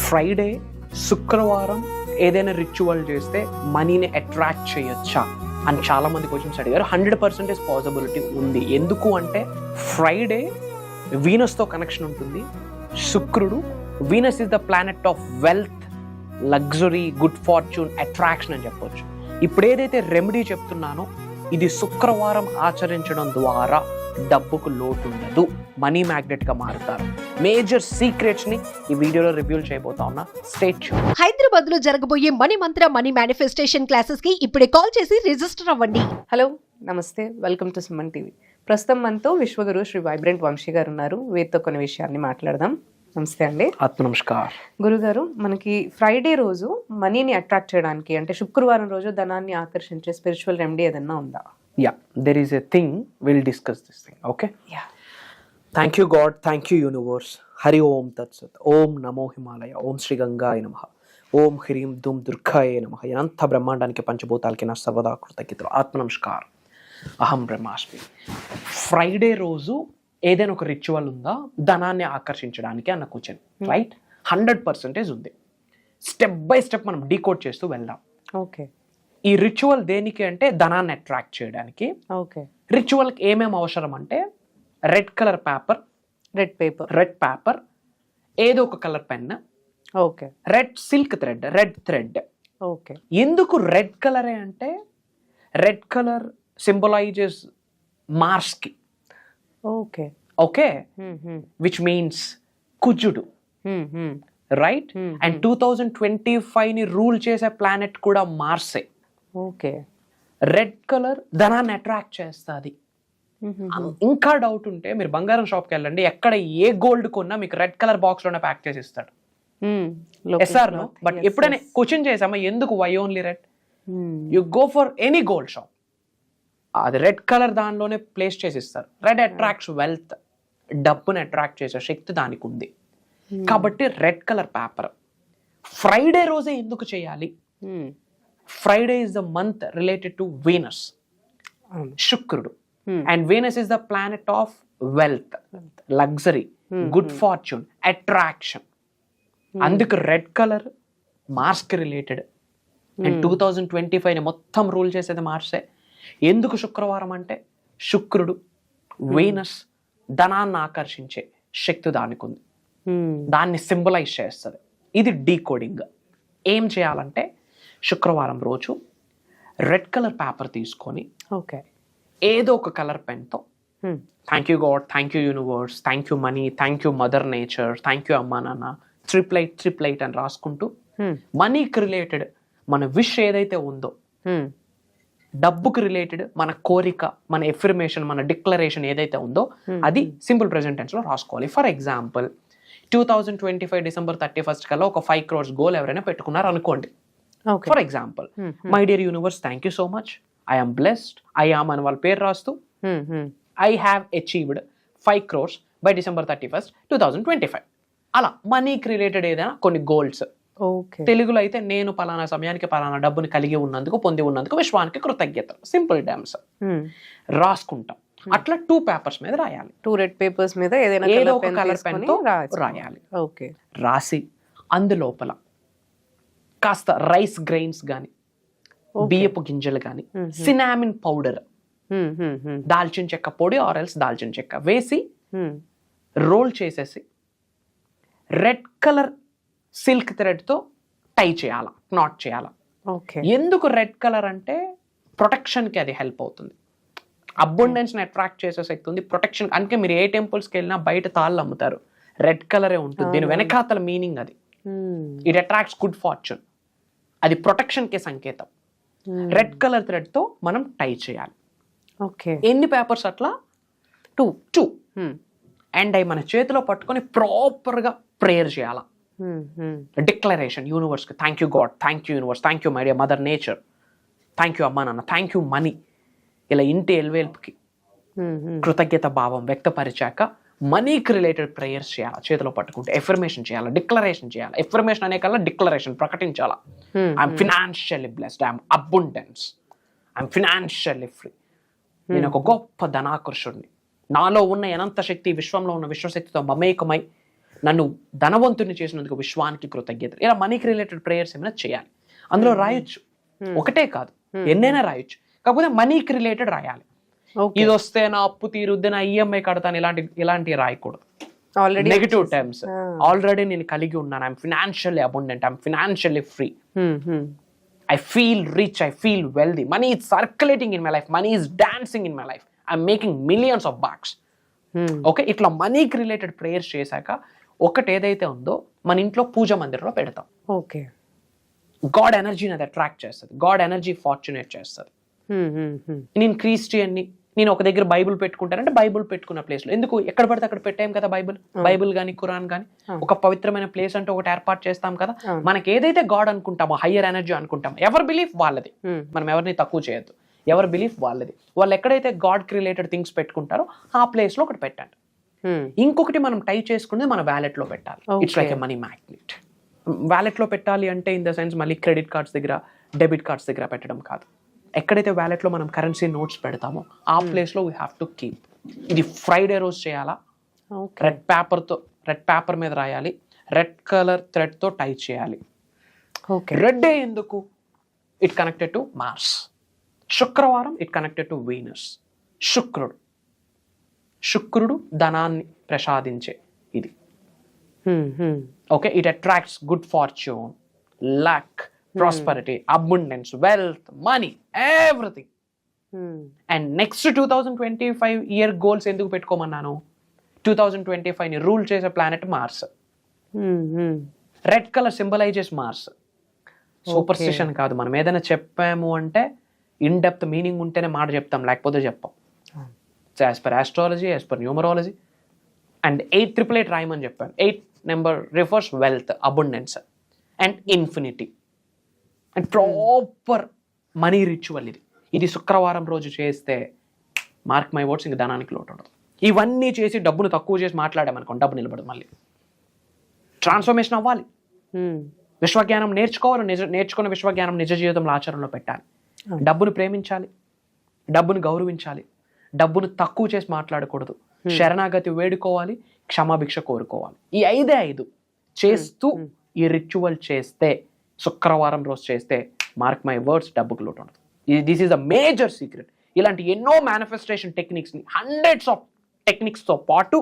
Friday, శుక్రవారం ఏదైనా ritual చేస్తే మనీని అట్రాక్ట్ చేయొచ్చా అని చాలా మంది క్వశ్చన్స్ అడిగారు. 100% పాసిబిలిటీ ఉంది. ఎందుకు అంటే ఫ్రైడే వీనస్తో కనెక్షన్ ఉంటుంది. శుక్రుడు, Venus is the planet of wealth, luxury, good fortune, attraction అని చెప్పొచ్చు. ఇప్పుడు ఏదైతే రెమెడీ చెప్తున్నానో ఇది శుక్రవారం ఆచరించడం ద్వారా డబ్బుకు లోటు ఉండదు, మనీ మ్యాగ్నెట్గా మారుతారు. మేజర్ సీక్రెట్స్ ని ఈ వీడియోలో రివ్యూ చేయబోతా ఉన్నా. Stay tune. హైదరాబాద్ లో జరగబోయే మనీ మంత్ర మనీ మేనిఫెస్టేషన్ క్లాసెస్ కి ఇప్పుడే కాల్ చేసి రిజిస్టర్ అవ్వండి. హలో, నమస్తే, వెల్కమ్ టు సుమన్ టీవీ. ప్రస్తుతం మనతో విశ్వగురు శ్రీ వైబ్రెంట్ వంశీ గారు ఉన్నారు. వీరితో కొన్ని విషయాన్ని మాట్లాడదాం. నమస్తే అండి. ఆత్మ నమస్కార్. గురుగారు, మనకి ఫ్రైడే రోజు మనీని అట్రాక్ట్ చేయడానికి, అంటే శుక్రవారం రోజు ధనాన్ని ఆకర్షించే స్పిరిచువల్ రెమెడీ ఏదన్నా ఉందా? Yeah, there is a thing, will discuss this thing. Okay, yeah. Thank you God, thank you universe. Hari ఓం తత్సత్. ఓం నమో హిమాలయ, ఓం శ్రీ గంగాయ నమః, ఓం హ్రీం ధూమ్ దుర్గాయ నమః. అనంత బ్రహ్మాండానికి పంచభూతాలకి నా సర్వదా కృతజ్ఞతలు. ఆత్మ నమస్కార్. అహం బ్రహ్మాస్మి. ఫ్రైడే రోజు ఏదైనా ఒక రిచువల్ ఉందా ధనాన్ని ఆకర్షించడానికి అన్న క్వశ్చన్, రైట్? 100% ఉంది. స్టెప్ బై స్టెప్ మనం డీకోడ్ చేస్తూ వెళ్దాం. ఓకే. ఈ రిచువల్ దేనికి అంటే ధనాన్ని అట్రాక్ట్ చేయడానికి. ఓకే. రిచువల్కి ఏమేమి అవసరం అంటే red colour paper, red paper, ఏదో ఒక colour pen, okay, red silk thread, red thread. Okay. ఎందుకు రెడ్ కలరే అంటే రెడ్ కలర్ సింబలైజెస్ మార్స్కి. ఓకే. ఓకే, విచ్ మీన్స్ కుజుడు, రైట్? అండ్ 2025ని రూల్ చేసే ప్లానెట్ కూడా మార్సే. ఓకే. రెడ్ కలర్ ధనాన్ని అట్రాక్ట్ చేస్తుంది. ఇంకా డౌట్ ఉంటే మీరు బంగారం షాప్కి వెళ్ళండి, ఎక్కడ ఏ గోల్డ్ కొన్నా మీకు రెడ్ కలర్ బాక్స్ లోనే ప్యాక్ చేసి ఇస్తాడు. Yes or no? బట్ ఎప్పుడైనా క్వశ్చన్ చేసామా ఎందుకు why only red? You go for any gold shop, అది రెడ్ కలర్ దానిలోనే ప్లేస్ చేసి ఇస్తారు. రెడ్ అట్రాక్ట్స్ వెల్త్, డబ్బుని అట్రాక్ట్ చేసే శక్తి దానికి ఉంది. కాబట్టి రెడ్ కలర్ పేపర్ ఫ్రైడే రోజే ఎందుకు చేయాలి? Friday is the month related to Venus, శుక్రుడు. And Venus is the planet of wealth, luxury, good fortune, attraction. అందుకు రెడ్ కలర్ మార్స్కి రిలేటెడ్. అండ్ 2025ని మొత్తం రూల్ చేసేది మార్సే. ఎందుకు శుక్రవారం అంటే శుక్రుడు, వీనస్, ధనాన్ని ఆకర్షించే శక్తి దానికి ఉంది, దాన్ని సింబలైజ్ చేస్తుంది. ఇది డీకోడింగ్. ఏం చేయాలంటే శుక్రవారం రోజు రెడ్ కలర్ పేపర్ తీసుకొని, ఓకే, ఏదో ఒక కలర్ పెన్తో thank you God, thank you universe, thank you money, thank you mother nature, thank you అమ్మా నాన్న, ట్రిప్లైట్ అని రాసుకుంటూ మనీకి రిలేటెడ్ మన విష్ ఏదైతే ఉందో, డబ్బుకి రిలేటెడ్ మన కోరిక, మన ఎఫర్మేషన్, మన డిక్లరేషన్ ఏదైతే ఉందో అది సింపుల్ ప్రెజెంట్ టెన్స్ లో రాసుకోవాలి. ఫర్ ఎగ్జాంపుల్ 2025 డిసెంబర్ 31 కల్లా ఒక 5 crores గోల్ ఎవరైనా పెట్టుకున్నారు అనుకోండి. For example, my dear universe, thank you so much, I am blessed, I am అని వాళ్ళ పేరు రాస్తూ I have achieved 5 crores by December 31, 2025. అలా మనీకి రిలేటెడ్ ఏదైనా కొన్ని గోల్స్. తెలుగులో అయితే నేను పలానా సమయానికి పలానా డబ్బుని కలిగి ఉన్నందుకు, పొంది ఉన్నందుకు విశ్వానికి కృతజ్ఞతలు, సింపుల్ డామ్స్ రాసుకుంటాం. అట్లా 2 పేపర్స్ మీద రాయాలి. 2 రెడ్ పేపర్స్ మీద ఏదో ఒక కలర్ పెన్ తో రాయాలి. ఓకే. రాసి అందులోపల కాస్త రైస్ గ్రెయిన్స్ గాని, బియ్యపు గింజలు గాని, సినామిన్ పౌడర్, దాల్చిన చెక్క పొడి ఆర్ ఎల్స్ దాల్చిన చెక్క వేసి రోల్ చేసేసి రెడ్ కలర్ సిల్క్ థ్రెడ్ తో టై చేయాలా, నాట్ చేయాలా. ఎందుకు రెడ్ కలర్ అంటే ప్రొటెక్షన్ కి అది హెల్ప్ అవుతుంది. అబండెన్స్ ని అట్రాక్ట్ చేసే శక్తి ఉంది, ప్రొటెక్షన్. అందుకే మీరు ఏ టెంపుల్స్ కి వెళ్ళినా బయట తాళ్ళు అమ్ముతారు, రెడ్ కలరే ఉంటుంది. దీని వెనకాతల మీనింగ్ అది. ఇట్ అట్రాక్ట్స్ గుడ్ ఫార్చ్యూన్, అది ప్రొటెక్షన్ కి సంకేతం. రెడ్ కలర్ థ్రెడ్ తో మనం టై చేయాలి. ఎన్ని పేపర్స్? అట్లా 2. అండ్ అవి మన చేతిలో పట్టుకొని ప్రాపర్ గా ప్రేయర్ చేయాలా. డిక్లరేషన్ యూనివర్స్ కి, thank you God, thank you universe, thank you my dear mother nature, thank you అమ్మా నాన్న, థ్యాంక్ యూ మనీ. ఇలా ఇంటి ఎల్వేల్పుకి కృతజ్ఞత భావం వ్యక్తపరిచాక మనీకి రిలేటెడ్ ప్రేయర్స్ చేయాలి. చేతిలో పట్టుకుంటే ఎఫర్మేషన్ చేయాలి, డిక్లరేషన్ చేయాలి. ఎఫర్మేషన్ అనే కల్లా డిక్లరేషన్ ప్రకటించాలా. I'm financially blessed, I'm abundance, I'm financially free. నేను ఒక గొప్ప ధనాకర్షుడిని, నాలో ఉన్న అనంత శక్తి విశ్వంలో ఉన్న విశ్వశక్తితో మమేకమై నన్ను ధనవంతుని చేసినందుకు విశ్వానికి కృతజ్ఞతలు. ఇలా మనీకి రిలేటెడ్ ప్రేయర్స్ ఏమైనా చేయాలి. అందులో రాయొచ్చు, ఒకటే కాదు ఎన్నైనా రాయొచ్చు, కాకపోతే మనీకి రిలేటెడ్ రాయాలి. ఇది వస్తే నా అప్పు తీరుద్ది, నా ఈఎంఐ కడతాను, ఇలాంటివి రాయకూడదు. Already negative terms. ఆల్రెడీ నేను కలిగి ఉన్నాను, I'm financially abundant, I'm financially free, I feel rich, I feel wealthy, money is circulating in my life, money is dancing in my life, I'm making millions of bucks. Okay, ఇట్లా మనీకి related prayers చేశాక ఒకటి ఏదైతే ఉందో మన ఇంట్లో పూజ మందిరంలో పెడతాం. ఓకే, గాడ్ ఎనర్జీని అది అట్రాక్ట్ చేస్తుంది, గాడ్ ఎనర్జీ ఫార్చునేట్ చేస్తుంది. నేను క్రిస్టియన్ని, నేను ఒక దగ్గర బైబుల్ పెట్టుకుంటానంటే బైబుల్ పెట్టుకున్న ప్లేస్లో ఎందుకు ఎక్కడ పడితే అక్కడ పెట్టాం కదా బైబుల్ కానీ ఖురాన్ కానీ, ఒక పవిత్రమైన ప్లేస్ అంటే ఒకటి ఏర్పాటు చేస్తాం కదా. మనకి ఏదైతే గాడ్ అనుకుంటామో, హయ్యర్ ఎనర్జీ అనుకుంటామో, ఎవరి బిలీఫ్ వాళ్ళది, మనం ఎవరిని తక్కువ చేయొద్దు, ఎవరి బిలీఫ్ వాళ్ళది. వాళ్ళు ఎక్కడైతే గాడ్ కి రిలేటెడ్ థింగ్స్ పెట్టుకుంటారో ఆ ప్లేస్ లో ఒకటి పెట్టండి. ఇంకొకటి మనం టై చేసుకునేది మన వ్యాలెట్ లో పెట్టాలి. It's like a money magnet. Wallet లో పెట్టాలి అంటే ఇన్ ద సెన్స్ మళ్ళీ క్రెడిట్ కార్డ్స్ దగ్గర, డెబిట్ కార్డ్స్ దగ్గర పెట్టడం కాదు. ఎక్కడైతే వ్యాలెట్ లో మనం కరెన్సీ నోట్స్ పెడతామో ఆ ప్లేస్ లో వీ హ్యావ్ టు కీప్. ఇది ఫ్రైడే రోజు చేయాలా, రెడ్ పేపర్ మీద రాయాలి, రెడ్ కలర్ థ్రెడ్ తో టై చేయాలి. రెడ్ ఎందుకు? It connected to Mars. శుక్రవారం ఇట్ కనెక్టెడ్ టు వీనస్. శుక్రుడు ధనాన్ని ప్రసాదించే ఇది. Okay, it attracts good fortune, luck, prosperity, abundance, wealth, money, everything. And next 2025 year goals ఎందుకు పెట్టుకోమన్నాను? 2025 ని రూల్ చేసే planet Mars. Red colour symbolises Mars. Superstition కాదు, మనం ఏదైనా చెప్పాము అంటే ఇన్ డెప్త్ మీనింగ్ ఉంటేనే మాట చెప్తాం, లేకపోతే చెప్పాం. So as per astrology, as per numerology. And 888 రాయమని చెప్పాను. 8 number refers wealth, abundance and infinity and proper money ritual. ఇది శుక్రవారం రోజు చేస్తే మార్క్ మై వర్డ్స్, ఇంక ధనానికి లోటు ఉండదు. ఇవన్నీ చేసి డబ్బును తక్కువ చేసి మాట్లాడామనుకోండి, డబ్బు నిలబడదు. మళ్ళీ ట్రాన్స్ఫర్మేషన్ అవ్వాలి, విశ్వజ్ఞానం నేర్చుకోవాలి, నేర్చుకున్న విశ్వజ్ఞానం నిజ జీవితంలో ఆచరణలో పెట్టాలి. డబ్బును ప్రేమించాలి, డబ్బును గౌరవించాలి, డబ్బును తక్కువ చేసి మాట్లాడకూడదు, శరణాగతి వేడుకోవాలి, క్షమాభిక్ష కోరుకోవాలి. ఈ 5 చేస్తూ ఈ రిచువల్ చేస్తే, శుక్రవారం రోజు చేస్తే, మార్క్ మై వర్డ్స్, డబ్బుకు లోటు ఉండదు. This is the major secret. ఇలాంటి ఎన్నో మేనిఫెస్టేషన్ టెక్నిక్స్ని, హండ్రెడ్స్ ఆఫ్ టెక్నిక్స్తో పాటు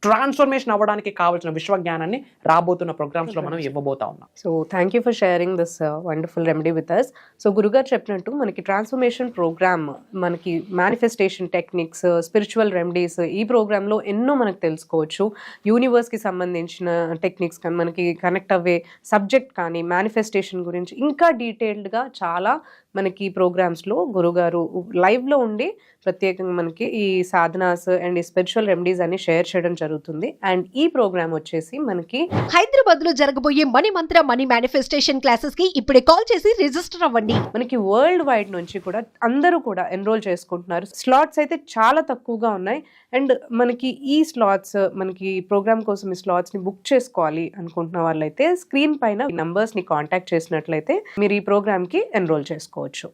ట్రాన్స్ఫర్మేషన్ అవ్వడానికి కావాల్సిన విశ్వజ్ఞానాన్ని రాబోతున్న ప్రోగ్రామ్స్ లో మనం ఇవ్వబోతా ఉన్నాం. So thank you for sharing this wonderful remedy with us. So గురుగారు చెప్పినట్టు మనకి ట్రాన్స్ఫర్మేషన్ ప్రోగ్రామ్, మనకి మేనిఫెస్టేషన్ టెక్నిక్స్, స్పిరిచువల్ రెమెడీస్, ఈ ప్రోగ్రాంలో ఎన్నో మనకు తెలుసుకోవచ్చు. యూనివర్స్కి సంబంధించిన టెక్నిక్స్ కానీ, మనకి కనెక్ట్ అవ్వే సబ్జెక్ట్ కానీ, మేనిఫెస్టేషన్ గురించి ఇంకా డీటెయిల్డ్గా చాలా మనకి ప్రోగ్రామ్స్లో గురుగారు లైవ్లో ఉండి ప్రత్యేకంగా మనకి ఈ సాధనాస్ అండ్ ఈ స్పిరిచువల్ రెమెడీస్ అన్ని షేర్ చేయడం జరుగుతుంది. అండ్ ఈ ప్రోగ్రామ్ వచ్చేసి మనకి హైదరాబాద్ లో జరగబోయే మనీ మంత్ర మనీ మేనిఫెస్టేషన్ క్లాసెస్ కి ఇప్పుడే కాల్ చేసి రిజిస్టర్ అవ్వండి. మనకి వరల్డ్ వైడ్ నుంచి కూడా అందరూ కూడా ఎన్రోల్ చేసుకుంటున్నారు. స్లాట్స్ అయితే చాలా తక్కువగా ఉన్నాయి. అండ్ మనకి ఈ స్లాట్స్, మనకి ప్రోగ్రామ్ కోసం ఈ స్లాట్స్ని బుక్ చేసుకోవాలి అనుకుంటున్న వాళ్ళైతే స్క్రీన్ పైన నంబర్స్ని కాంటాక్ట్ చేసినట్లయితే మీరు ఈ ప్రోగ్రామ్కి ఎన్రోల్ చేసుకోవచ్చు.